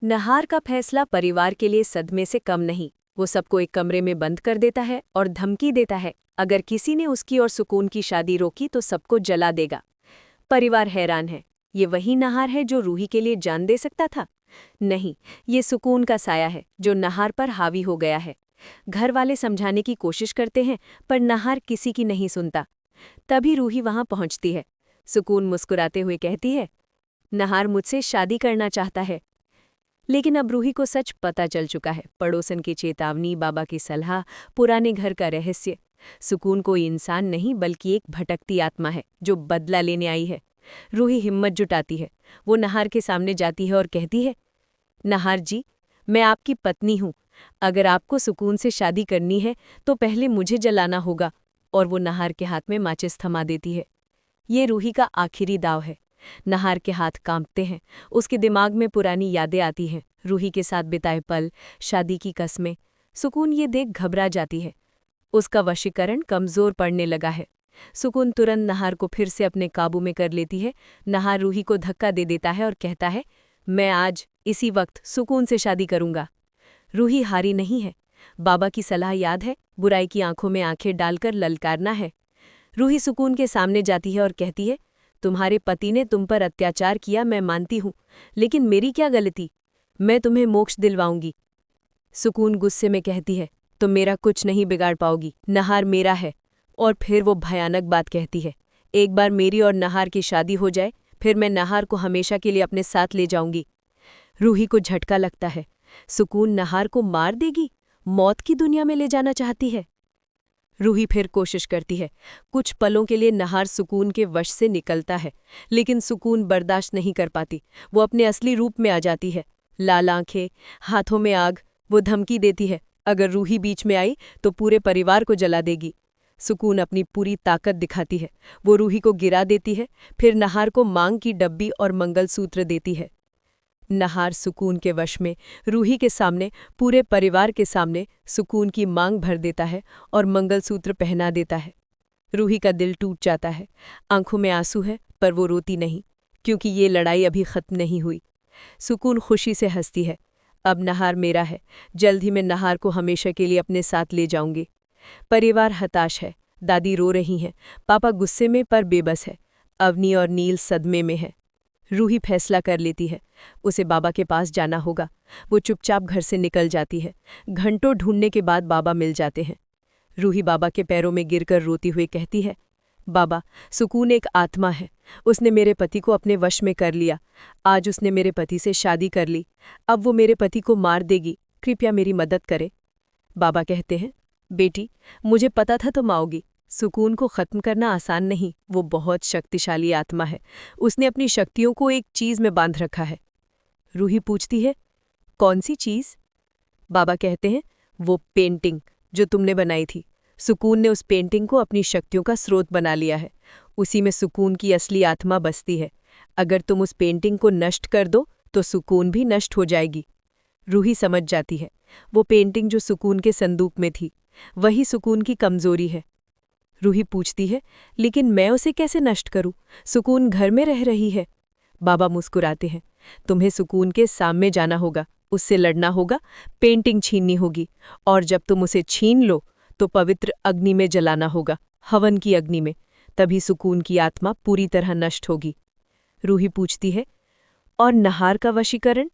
नहार का फैसला परिवार के लिए सदमे से कम नहीं। वो सबको एक कमरे में बंद कर देता है और धमकी देता है, अगर किसी ने उसकी और सुकून की शादी रोकी तो सबको जला देगा। परिवार हैरान है। ये वही नहार है जो रूही के लिए जान दे सकता था? नहीं, ये सुकून का साया है जो नहार पर हावी हो गया है। घर वाले समझाने की कोशिश करते हैं, पर नहार किसी की नहीं सुनता। तभी रूही वहां पहुंचती है। सुकून मुस्कुराते हुए कहती है, नहार मुझसे शादी करना चाहता है। लेकिन अब रूही को सच पता चल चुका है। पड़ोसन की चेतावनी, बाबा की सलाह, पुराने घर का रहस्य। सुकून कोई इंसान नहीं बल्कि एक भटकती आत्मा है जो बदला लेने आई है। रूही हिम्मत जुटाती है। वो नहार के सामने जाती है और कहती है, नहार जी, मैं आपकी पत्नी हूँ। अगर आपको सुकून से शादी करनी है तो पहले मुझे जलाना होगा। और वो नहार के हाथ में माचिस थमा देती है। ये रूही का आखिरी दाव है। नहार के हाथ कांपते हैं। उसके दिमाग में पुरानी यादें आती हैं, रूही के साथ बिताए पल, शादी की कस्में। सुकून ये देख घबरा जाती है। उसका वशीकरण कमजोर पड़ने लगा है। सुकून तुरंत नहार को फिर से अपने काबू में कर लेती है। नहार रूही को धक्का दे देता है और कहता है, मैं आज इसी वक्त सुकून से शादी करूंगा। रूही हारी नहीं है। बाबा की सलाह याद है, बुराई की आंखों में आंखें डालकर ललकारना है। रूही सुकून के सामने जाती है और कहती है, तुम्हारे पति ने तुम पर अत्याचार किया, मैं मानती हूं, लेकिन मेरी क्या गलती? मैं तुम्हें मोक्ष दिलवाऊंगी। सुकून गुस्से में कहती है, तुम मेरा कुछ नहीं बिगाड़ पाओगी, नहार मेरा है। और फिर वो भयानक बात कहती है, एक बार मेरी और नहार की शादी हो जाए, फिर मैं नहार को हमेशा के लिए अपने साथ ले जाऊंगी। रूही को झटका लगता है। सुकून नहार को मार देगी, मौत की दुनिया में ले जाना चाहती है। रूही फिर कोशिश करती है। कुछ पलों के लिए नहार सुकून के वश से निकलता है, लेकिन सुकून बर्दाश्त नहीं कर पाती। वो अपने असली रूप में आ जाती है। लाल आंखें, हाथों में आग। वो धमकी देती है, अगर रूही बीच में आई तो पूरे परिवार को जला देगी। सुकून अपनी पूरी ताकत दिखाती है। वो रूही को गिरा देती है, फिर नहार को मांग की डब्बी और मंगलसूत्र देती है। नहार सुकून के वश में, रूही के सामने, पूरे परिवार के सामने सुकून की मांग भर देता है और मंगलसूत्र पहना देता है। रूही का दिल टूट जाता है। आंखों में आंसू है, पर वो रोती नहीं, क्योंकि ये लड़ाई अभी खत्म नहीं हुई। सुकून खुशी से हंसती है, अब नहार मेरा है, जल्द ही मैं नहार को हमेशा के लिए अपने साथ ले जाऊंगी। परिवार हताश है। दादी रो रही हैं, पापा गुस्से में पर बेबस है, अवनी और नील सदमे में है। रूही फैसला कर लेती है, उसे बाबा के पास जाना होगा। वो चुपचाप घर से निकल जाती है। घंटों ढूंढने के बाद बाबा मिल जाते हैं। रूही बाबा के पैरों में गिरकर रोती हुई कहती है, बाबा, सुकून एक आत्मा है। उसने मेरे पति को अपने वश में कर लिया। आज उसने मेरे पति से शादी कर ली। अब वो मेरे पति को मार देगी। कृपया मेरी मदद करे। बाबा कहते हैं, बेटी, मुझे पता था तुम आओगी। सुकून को खत्म करना आसान नहीं, वो बहुत शक्तिशाली आत्मा है। उसने अपनी शक्तियों को एक चीज में बांध रखा है। रूही पूछती है, कौन सी चीज? बाबा कहते हैं, वो पेंटिंग जो तुमने बनाई थी। सुकून ने उस पेंटिंग को अपनी शक्तियों का स्रोत बना लिया है। उसी में सुकून की असली आत्मा बसती है। अगर तुम उस पेंटिंग को नष्ट कर दो तो सुकून भी नष्ट हो जाएगी। रूही समझ जाती है, वो पेंटिंग जो सुकून के संदूक में थी, वही सुकून की कमजोरी है। रूही पूछती है, लेकिन मैं उसे कैसे नष्ट करूं? सुकून घर में रह रही है। बाबा मुस्कुराते हैं, तुम्हें सुकून के सामने जाना होगा, उससे लड़ना होगा, पेंटिंग छीननी होगी, और जब तुम उसे छीन लो तो पवित्र अग्नि में जलाना होगा, हवन की अग्नि में। तभी सुकून की आत्मा पूरी तरह नष्ट होगी। रूही पूछती है, और नहार का वशीकरण?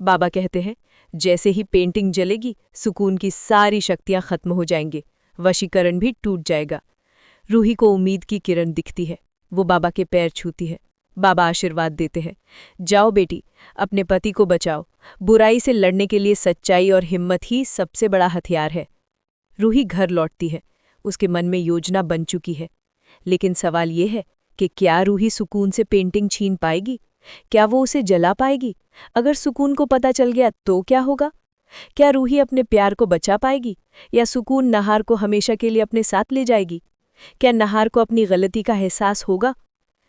बाबा कहते हैं, जैसे ही पेंटिंग जलेगी सुकून की सारी शक्तियां खत्म हो जाएंगी, वशीकरण भी टूट जाएगा। रूही को उम्मीद की किरण दिखती है। वो बाबा के पैर छूती है। बाबा आशीर्वाद देते हैं, जाओ बेटी, अपने पति को बचाओ। बुराई से लड़ने के लिए सच्चाई और हिम्मत ही सबसे बड़ा हथियार है। रूही घर लौटती है। उसके मन में योजना बन चुकी है। लेकिन सवाल ये है कि क्या रूही सुकून से पेंटिंग छीन पाएगी? क्या वो उसे जला पाएगी? अगर सुकून को पता चल गया तो क्या होगा? क्या रूही अपने प्यार को बचा पाएगी, या सुकून नहार को हमेशा के लिए अपने साथ ले जाएगी? क्या नहार को अपनी गलती का एहसास होगा?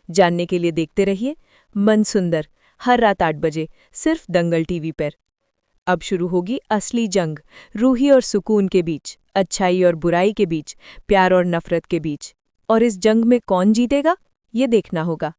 जानने के लिए देखते रहिए मन सुंदर, हर रात 8 बजे, सिर्फ दंगल टीवी पर। अब शुरू होगी असली जंग, रूही और सुकून के बीच, अच्छाई और बुराई के बीच, प्यार और नफरत के बीच। और इस जंग में कौन जीतेगा, ये देखना होगा।